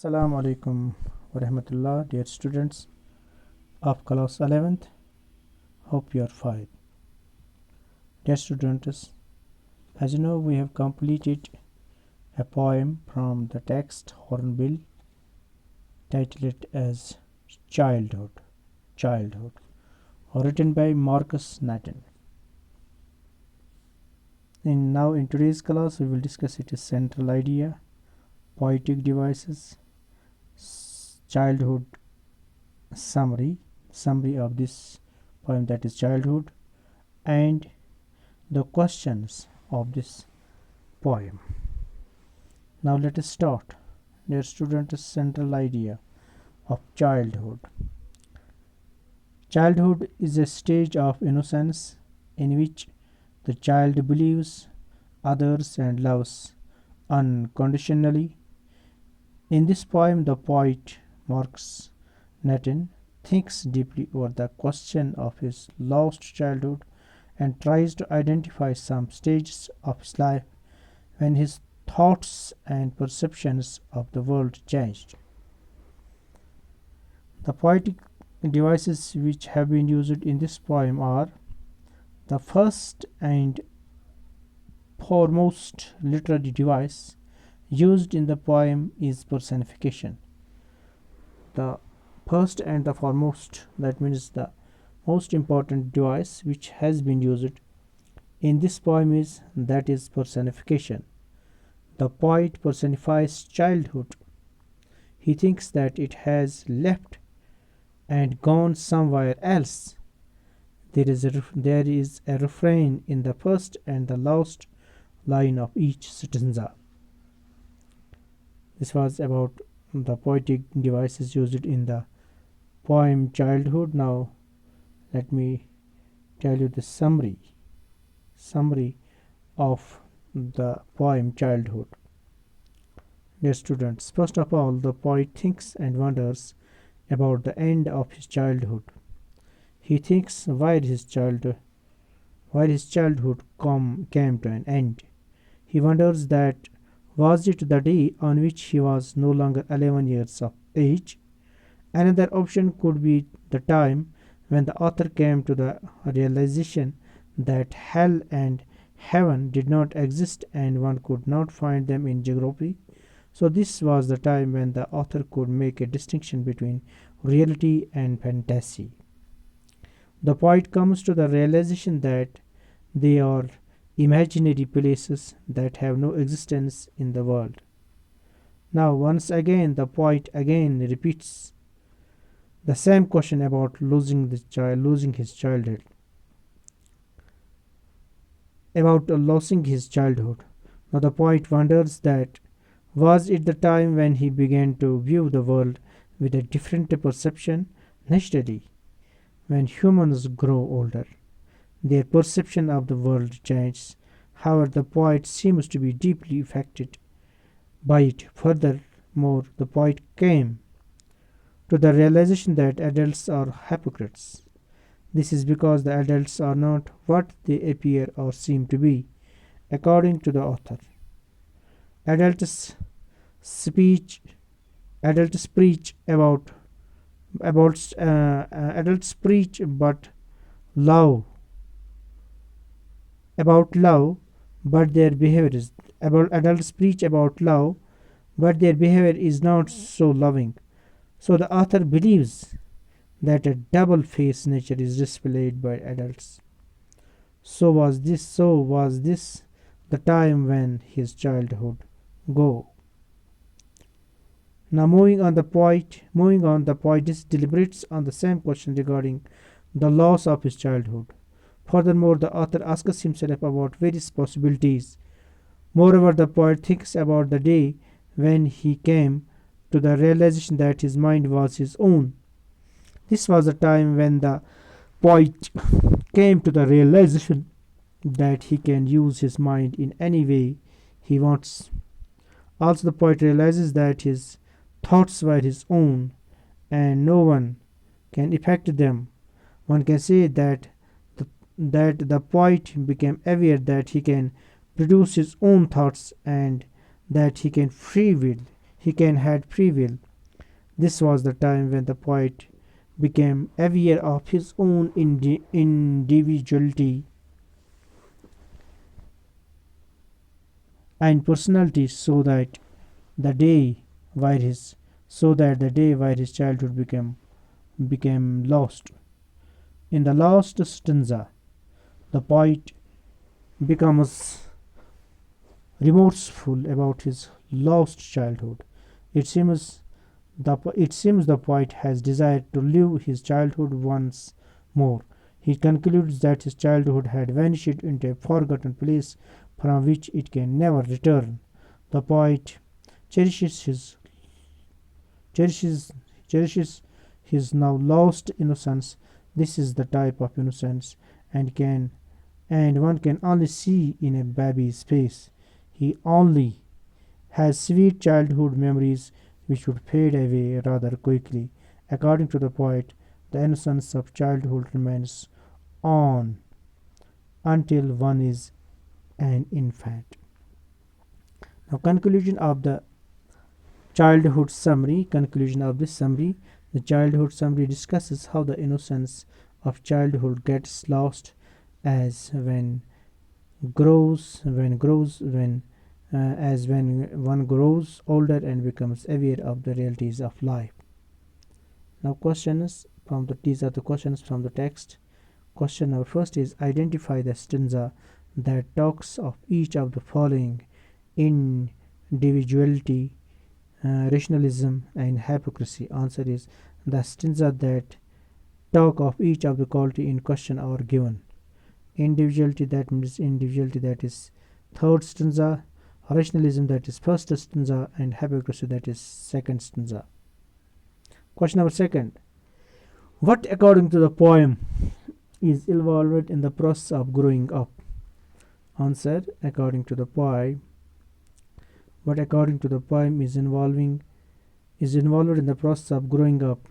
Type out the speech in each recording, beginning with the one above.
Assalamu alaikum wa rahmatullah, dear students of class 11th. Hope you are fine. Dear students, as you know, we have completed a poem from the text Hornbill titled as Childhood, written by Marcus Nathan. In today's class, we will discuss its central idea, poetic devices, childhood summary of this poem, that is childhood, and the questions of this poem. Now let us start. Dear students, central idea of childhood. Childhood is a stage of innocence in which the child believes others and loves unconditionally. In this poem, the poet Marcus Nathan thinks deeply over the question of his lost childhood and tries to identify some stages of his life when his thoughts and perceptions of the world changed. The poetic devices which have been used in this poem are: the first and foremost literary device used in the poem is personification. The first and the foremost, that means the most important device which has been used in this poem is personification. The poet personifies childhood. He thinks that it has left and gone somewhere else. There is a refrain in the first and the last line of each stanza. This was about the poetic devices used in the poem Childhood. Now let me tell you the summary of the poem Childhood. Dear students, first of all, the poet thinks and wonders about the end of his childhood. He thinks why his childhood came to an end. He wonders that was it the day on which he was no longer 11 years of age? Another option could be the time when the author came to the realization that hell and heaven did not exist and one could not find them in geography. So, this was the time when the author could make a distinction between reality and fantasy. The poet comes to the realization that they are imaginary places that have no existence in the world. Now, once again, the poet again repeats the same question about losing his childhood. Now, the poet wonders that was it the time when he began to view the world with a different perception? Naturally, when humans grow older, their perception of the world changes. However, the poet seems to be deeply affected by it. Furthermore, the poet came to the realization that adults are hypocrites. This is because the adults are not what they appear or seem to be, according to the author. Adults speech adults preach adults preach about love, but their behavior is about adults preach about love, but their behavior is not so loving. So the author believes that a double-faced nature is displayed by adults. So was this the time when his childhood go? Now moving on, the poet deliberates on the same question regarding the loss of his childhood. Furthermore, the author asks himself about various possibilities. Moreover, the poet thinks about the day when he came to the realization that his mind was his own. This was the time when the poet came to the realization that he can use his mind in any way he wants. Also, the poet realizes that his thoughts were his own and no one can affect them. One can say that the poet became aware that he can produce his own thoughts and that he can free will. he can had free will. This was the time when the poet became aware of his own individuality and personality, the day where his the day where his childhood became lost. In the last stanza, the poet becomes remorseful about his lost childhood. It seems the poet has desired to live his childhood once more. He concludes that his childhood had vanished into a forgotten place from which it can never return. The poet cherishes his cherishes cherishes his now lost innocence. This is the type of innocence and can and one can only see in a baby's face. He only has sweet childhood memories which would fade away rather quickly. According to the poet, the innocence of childhood remains on until one is an infant. Now, conclusion of this summary. The childhood summary discusses how the innocence of childhood gets lost as when one grows older and becomes aware of the realities of life. Now, questions from these are the questions from the text. Question number first is identify the stanza that talks of each of the following: individuality, rationalism, and hypocrisy. Answer is the stanza that talk of each of the quality in question are given. Individuality, that means individuality, that is third stanza. Rationalism, that is first stanza, and hypocrisy, that is second stanza. Question number second: what according to the poem is involved in the process of growing up? Answer: according to the poem, what according to the poem is involved in the process of growing up.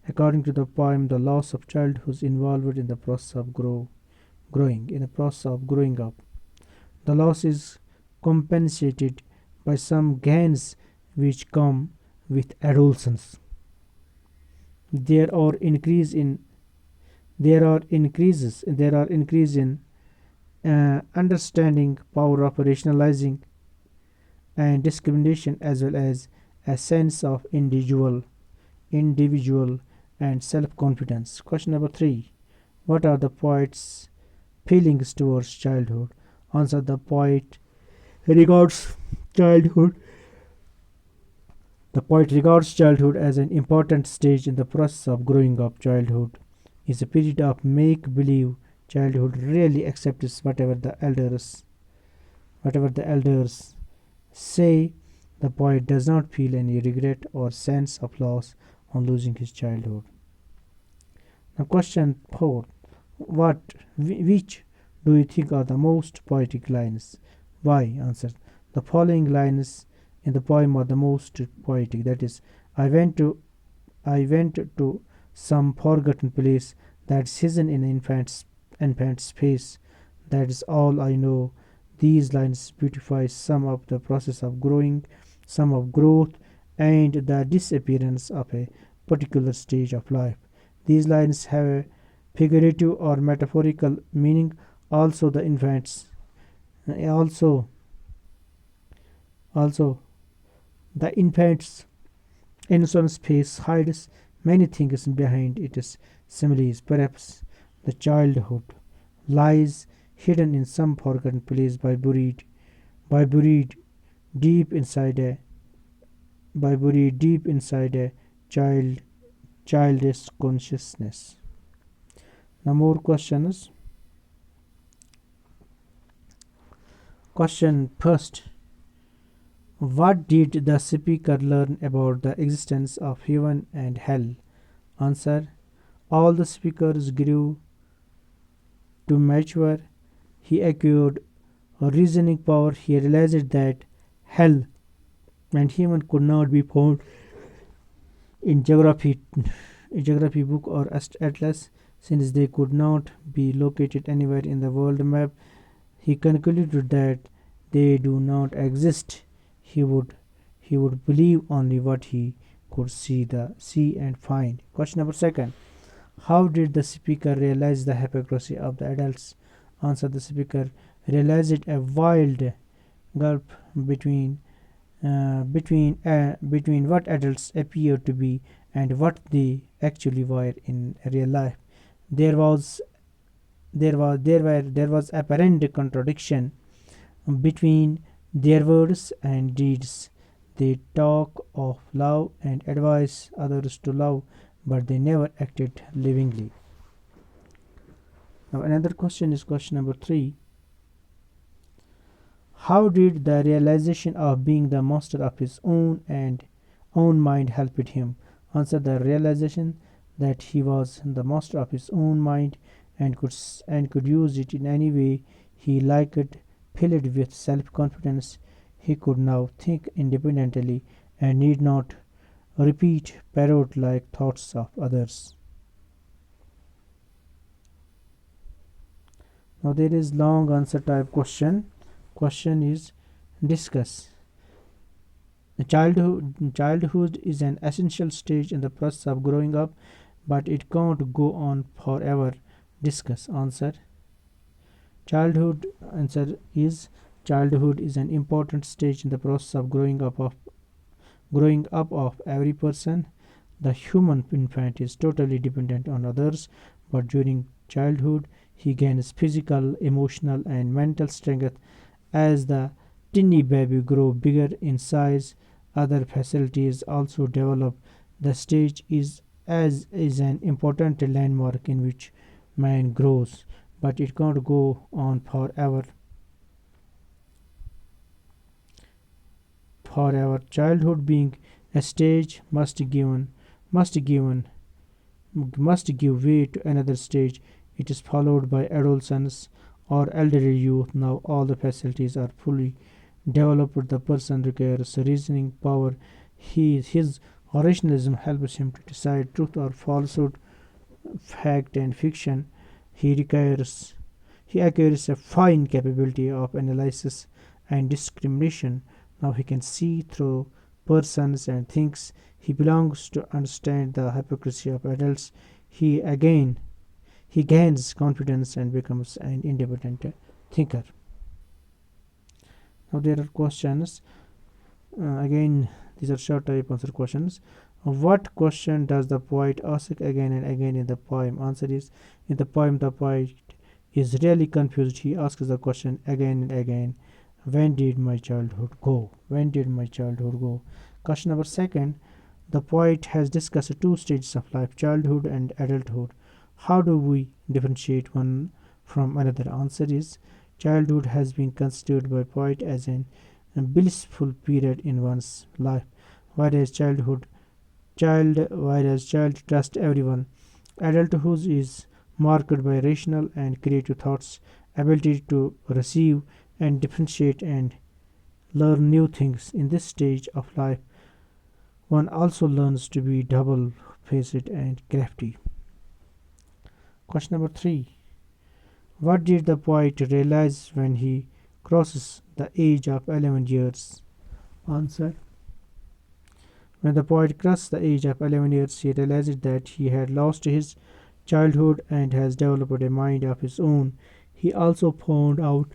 According to the poem, the loss of childhood is involved in the process of growing. In the process of growing up, the loss is compensated by some gains which come with adolescence. There are increase in there are increase in understanding, power of rationalizing, and discrimination, as well as a sense of individual and self-confidence. Question number 3: what are the poet's feelings towards childhood? Answer: the poet regards childhood the poet regards childhood as an important stage in the process of growing up. Childhood is a period of make believe. Childhood really accepts whatever the elders say. The poet does not feel any regret or sense of loss on losing his childhood. Now, question 4: what which do you think are the most poetic lines? Why? Answer: the following lines in the poem are the most poetic. That is, I went to some forgotten place that's hidden in infant's face. That is all I know. These lines beautify some of the process of growing, some of growth, and the disappearance of a particular stage of life. These lines have a figurative or metaphorical meaning. Also, the infants, also, also the infant's innocent face hides many things behind its similes. Perhaps the childhood lies hidden in some forgotten place by buried deep inside a child childish consciousness. Now more questions. Question first: what did the speaker learn about the existence of heaven and hell? Answer: all the speakers grew to mature. He acquired a reasoning power. He realized that hell and heaven could not be found in geography book or atlas, since they could not be located anywhere in the world map. He concluded that they do not exist. He would He would believe only what he could see and find. Question number second. How did the speaker realize the hypocrisy of the adults? Answer: the speaker realized a wild gulf between between what adults appeared to be and what they actually were in real life. There was there was apparent contradiction between their words and deeds. They talk of love and advise others to love, but they never acted livingly. Now another question is question number 3. How did the realization of being the master of his own mind helped him? Answer: the realization that he was the master of his own mind and could use it in any way he liked filled with self-confidence. He could now think independently and need not repeat parrot-like thoughts of others. Now there is long answer type question. Question is discuss. Childhood is an essential stage in the process of growing up, but it can't go on forever. Discuss. Answer: childhood answer is childhood is an important stage in the process of growing up of every person. The human infant is totally dependent on others, but during childhood he gains physical, emotional, and mental strength. As the tiny baby grows bigger in size, other facilities also develop. The stage is an important landmark in which man grows, but it can't go on forever. Forever, childhood being a stage must given must give way to another stage. It is followed by adolescence or elderly youth. Now all the facilities are fully developed. The person requires reasoning power. His rationalism helps him to decide truth or falsehood, fact and fiction. He requires he acquires a fine capability of analysis and discrimination. Now he can see through persons and things. He belongs to understand the hypocrisy of adults. He again he gains confidence and becomes an independent thinker. Now there are questions. Again, these are short type answer questions. What question does the poet ask again and again in the poem? Answer is: in the poem, the poet is really confused. He asks the question again and again: when did my childhood go? When did my childhood go? Question number second. The poet has discussed two stages of life: childhood and adulthood. How do we differentiate one from another? Answer is: childhood has been considered by poet as an a blissful period in one's life, whereas child trust everyone. Adulthood is marked by rational and creative thoughts, ability to receive and differentiate and learn new things. In this stage of life, one also learns to be double faced and crafty. Question number 3. What did the poet realize when he crosses the age of 11 years? Answer: when the poet crossed the age of 11 years, he realized that he had lost his childhood and has developed a mind of his own. He also found out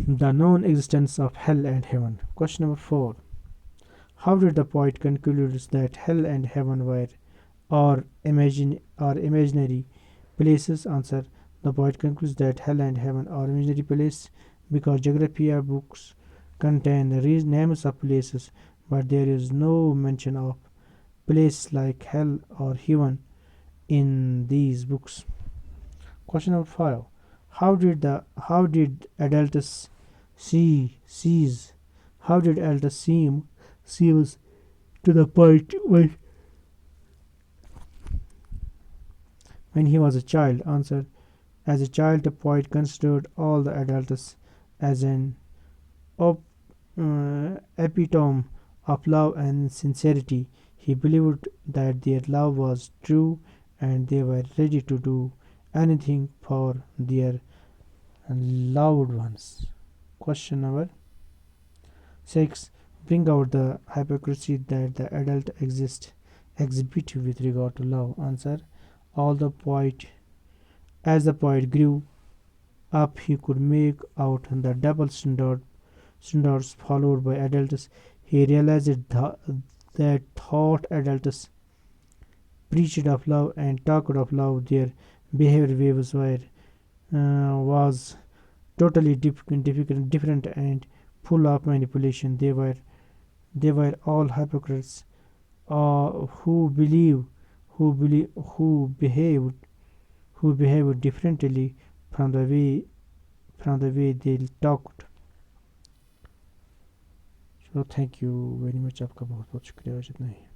the non existence of hell and heaven. Question number 4. How did the poet conclude that hell and heaven were or imaginary places? Answer: the poet concludes that hell and heaven are imaginary places because geography books contain the names of places, but there is no mention of places like hell or heaven in these books. Question number 5. How did adults see sees how did adults seems to the poet when he was a child? Answer: as a child, the poet considered all the adults as an op- epitome of love and sincerity. He believed that their love was true and they were ready to do anything for their loved ones. Question number 6. bring out the hypocrisy that the adult exhibit with regard to love? Answer: all the poet as the poet grew up, he could make out the double standards followed by adults. He realized that thought adults preached of love and talked of love, their behavior waves was totally different and full of manipulation. They were all hypocrites, who who behaved differently from the way they talked. So thank you very much. आपका बहुत बहुत शुक्रिया, जितना ही